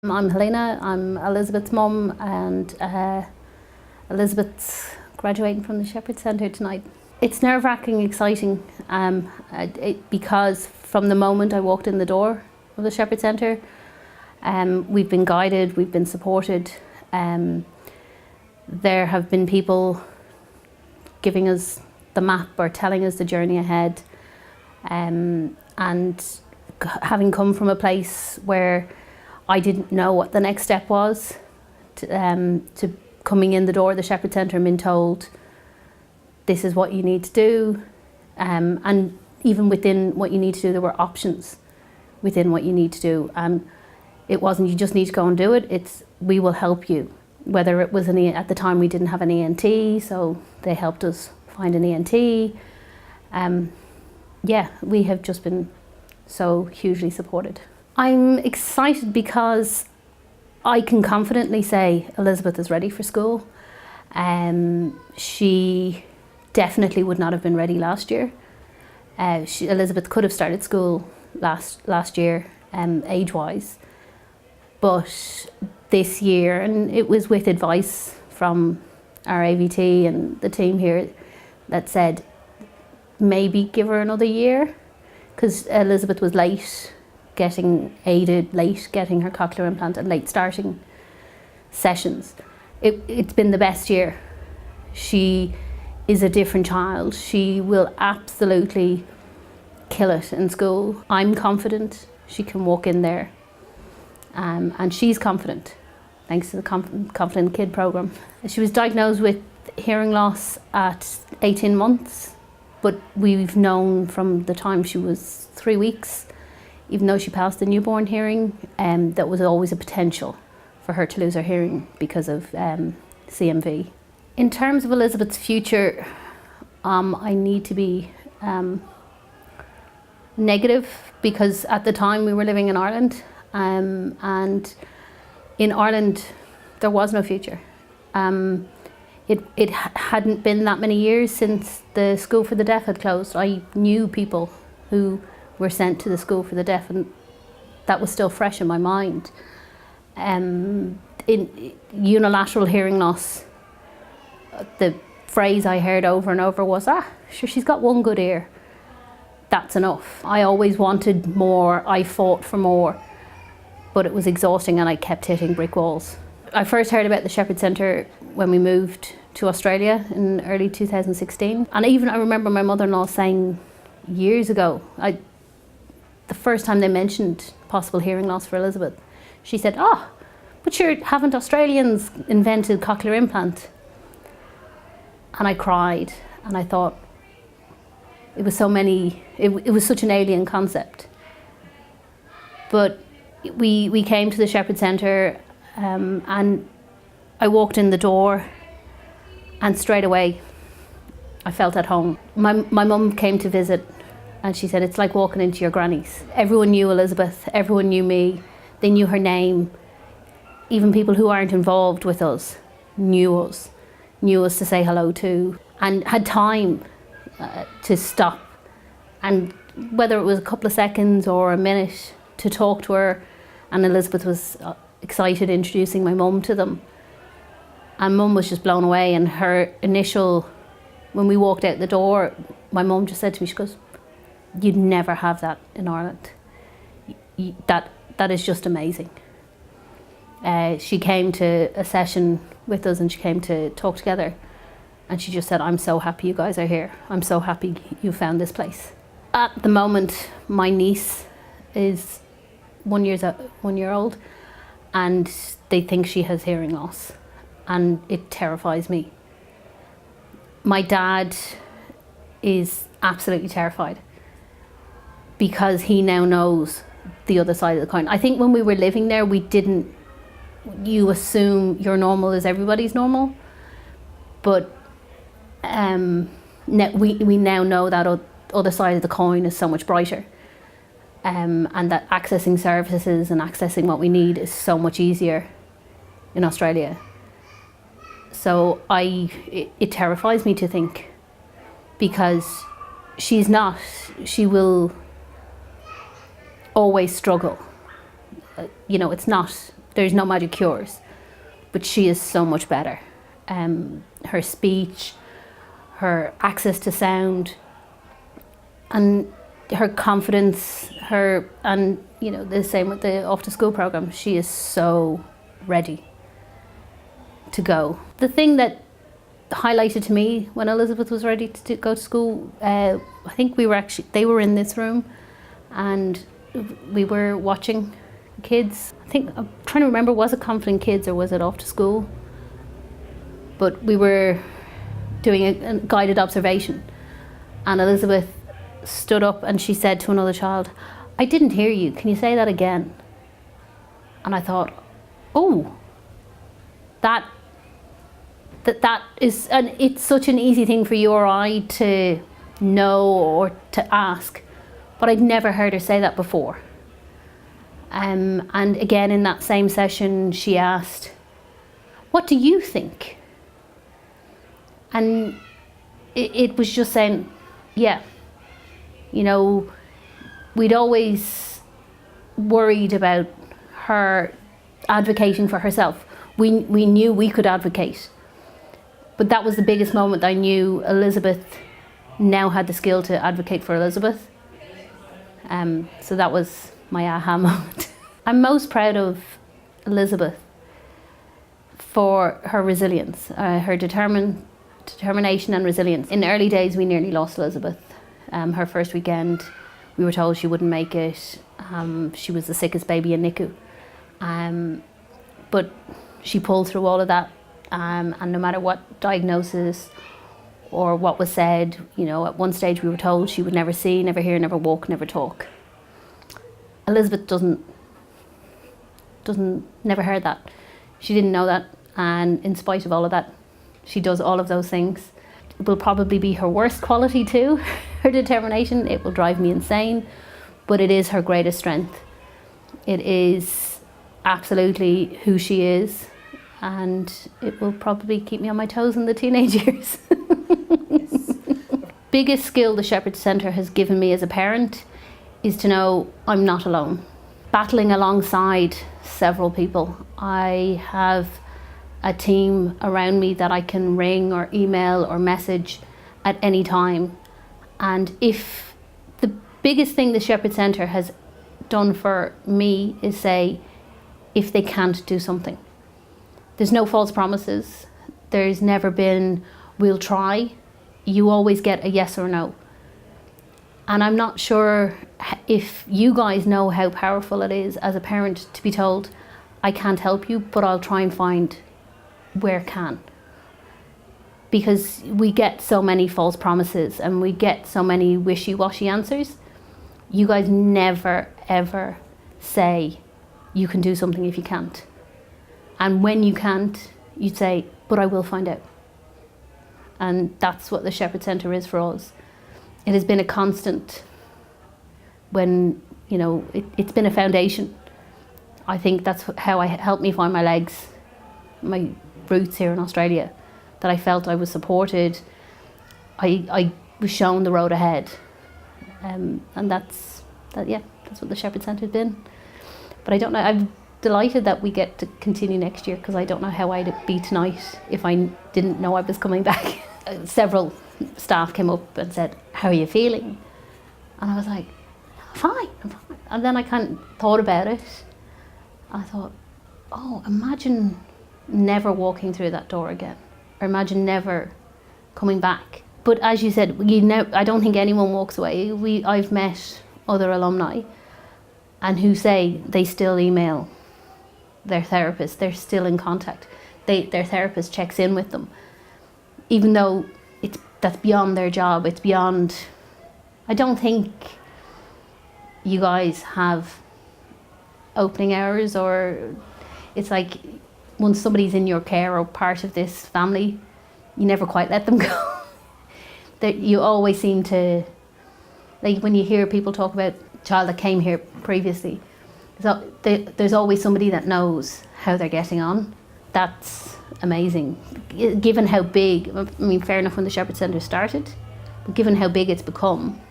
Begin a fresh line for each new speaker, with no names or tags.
I'm Helena, I'm Elizabeth's mum, and Elizabeth's graduating from the Shepherd Centre tonight. It's nerve-wracking, exciting, because from the moment I walked in the door of the Shepherd Centre, we've been guided, we've been supported. There have been people giving us the map or telling us the journey ahead, and having come from a place where I didn't know what the next step was, to coming in the door of the Shepherd Centre and being told this is what you need to do, and even within what you need to do there were options within what you need to do. It wasn't you just need to go and do it, it's we will help you. Whether it was at the time we didn't have an ENT, so they helped us find an ENT. Yeah, we have just been so hugely supported. I'm excited because I can confidently say Elizabeth is ready for school. She definitely would not have been ready last year. Elizabeth could have started school last year, age-wise, but this year, and it was with advice from our AVT and the team here that said maybe give her another year, because Elizabeth was late getting aided, late getting her cochlear implant and late starting sessions. It's been the best year. She is a different child. She will absolutely kill it in school. I'm confident she can walk in there, and she's confident thanks to the Confident Kid programme. She was diagnosed with hearing loss at 18 months, but we've known from the time she was 3 weeks, even though she passed the newborn hearing, that was always a potential for her to lose her hearing because of CMV. In terms of Elizabeth's future, I need to be negative, because at the time we were living in Ireland, and in Ireland there was no future. It hadn't been that many years since the School for the Deaf had closed. I knew people who were sent to the School for the Deaf, and that was still fresh in my mind. In unilateral hearing loss, the phrase I heard over and over was, sure, she's got one good ear, that's enough. I always wanted more, I fought for more, but it was exhausting and I kept hitting brick walls. I first heard about the Shepherd Centre when we moved to Australia in early 2016, and I remember my mother-in-law saying years ago, the first time they mentioned possible hearing loss for Elizabeth, she said, but sure, haven't Australians invented cochlear implant? And I cried, and I thought it was it was such an alien concept. But we came to the Shepherd Centre, and I walked in the door, and straight away I felt at home. My mum came to visit, and she said, it's like walking into your granny's. Everyone knew Elizabeth, everyone knew me, they knew her name. Even people who aren't involved with us knew us to say hello to, and had time to stop, and whether it was a couple of seconds or a minute, to talk to her. And Elizabeth was excited introducing my mum to them, and Mum was just blown away. And her initial, when we walked out the door, my mum just said to me, she goes, you'd never have that in Ireland. That is just amazing. She came to a session with us, and she came to talk together, and she just said, I'm so happy you guys are here. I'm so happy you found this place. At the moment, my niece is 1 year old, and they think she has hearing loss, and it terrifies me. My dad is absolutely terrified, because he now knows the other side of the coin. I think when we were living there, you assume your normal is everybody's normal, but we now know that other side of the coin is so much brighter, and that accessing services and accessing what we need is so much easier in Australia. So it terrifies me to think, because she will always struggle. You know, it's not there's no magic cures, but she is so much better. Her speech, her access to sound, and her confidence, and the same with the Off to School program. She is so ready to go. The thing that highlighted to me when Elizabeth was ready to go to school, I think they were in this room and we were watching kids. I'm trying to remember, was it Confident Kids or was it Off to School? But we were doing a guided observation, and Elizabeth stood up and she said to another child, "I didn't hear you, can you say that again?" And I thought, oh, that is, and it's such an easy thing for you or I to know or to ask, but I'd never heard her say that before. And again, in that same session, she asked, "What do you think?" And it was just saying, yeah, we'd always worried about her advocating for herself. We knew we could advocate, but that was the biggest moment I knew Elizabeth now had the skill to advocate for Elizabeth. So that was my aha moment. I'm most proud of Elizabeth for her resilience, her determination and resilience. In the early days, we nearly lost Elizabeth. Her first weekend, we were told she wouldn't make it. She was the sickest baby in NICU. But she pulled through all of that, and no matter what diagnosis or what was said, at one stage we were told she would never see, never hear, never walk, never talk. Elizabeth never heard that. She didn't know that, and in spite of all of that, she does all of those things. It will probably be her worst quality too, her determination. It will drive me insane, but it is her greatest strength. It is absolutely who she is, and it will probably keep me on my toes in the teenage years. Biggest skill the Shepherd Centre has given me as a parent is to know I'm not alone. Battling alongside several people. I have a team around me that I can ring or email or message at any time. And if the biggest thing the Shepherd Centre has done for me is say, if they can't do something. There's no false promises. There's never been, we'll try. You always get a yes or no. And I'm not sure if you guys know how powerful it is as a parent to be told, I can't help you, but I'll try and find where can. Because we get so many false promises and we get so many wishy-washy answers. You guys never, ever say you can do something if you can't. And when you can't, you say, but I will find out. And that's what the Shepherd Centre is for us. It has been a constant when, it's been a foundation. I think that's how it helped me find my legs, my roots here in Australia, that I felt I was supported. I was shown the road ahead. And that's what the Shepherd Centre has been. But I don't know, I'm delighted that we get to continue next year, because I don't know how I'd be tonight if I didn't know I was coming back. Several staff came up and said, "How are you feeling?" And I was like, I'm fine. And then I kind of thought about it. I thought, oh, imagine never walking through that door again, or imagine never coming back. But as you said, I don't think anyone walks away. I've met other alumni and who say they still email their therapist, they're still in contact. Their therapist checks in with them, even though that's beyond their job. It's beyond. I don't think you guys have opening hours, or it's like once somebody's in your care or part of this family, you never quite let them go. That you always seem to, like when you hear people talk about a child that came here previously, so there's always somebody that knows how they're getting on. That's amazing. Given how big, fair enough when the Shepherd Centre started, but given how big it's become,